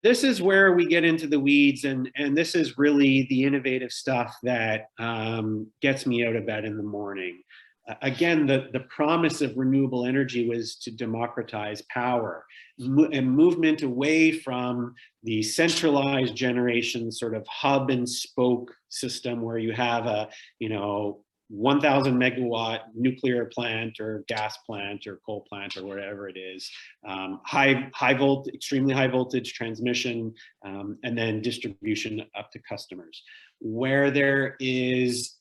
This is where we get into the weeds, and this is really the innovative stuff that gets me out of bed in the morning. Again, the promise of renewable energy was to democratize power, a movement away from the centralized generation sort of hub and spoke system where you have a, 1,000 megawatt nuclear plant or gas plant or coal plant or whatever it is, extremely high voltage transmission, and then distribution up to customers. Where there is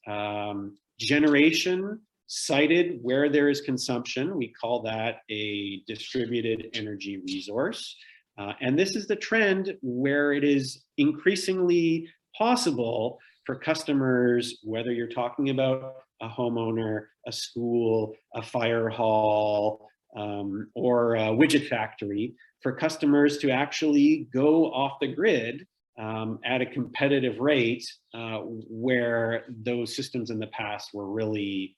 generation sited where there is consumption, we call that a distributed energy resource. And this is the trend where it is increasingly possible for customers, whether you're talking about a homeowner, a school, a fire hall, or a widget factory, for customers to actually go off the grid at a competitive rate, where those systems in the past were really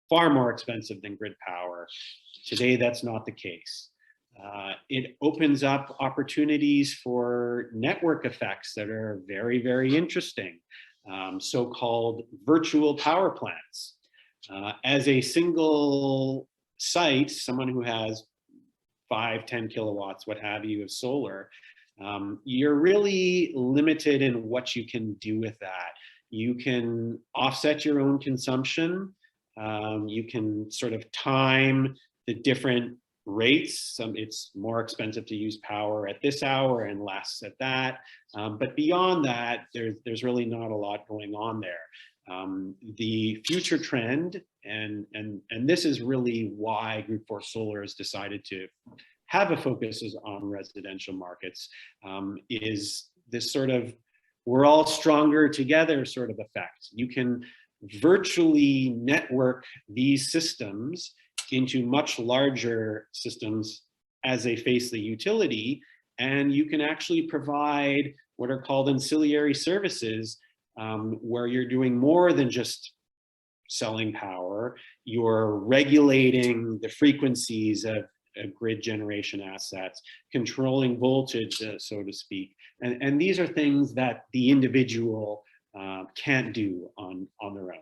far more expensive than grid power. Today, that's not the case. It opens up opportunities for network effects that are very, very interesting. So-called virtual power plants. As a single site, someone who has 5, 10 kilowatts, what have you, of solar, you're really limited in what you can do with that. You can offset your own consumption. You can sort of time the different rates. It's more expensive to use power at this hour and less at that. But beyond that, there's really not a lot going on there. The future trend, and this is really why Group 4 Solar has decided to have a focus on residential markets, is this sort of we're all stronger together sort of effect. You can virtually network these systems into much larger systems as they face the utility, and you can actually provide what are called ancillary services, where you're doing more than just selling power. You're regulating the frequencies of grid generation assets, controlling voltage, so to speak. And these are things that the individual can't do on their own.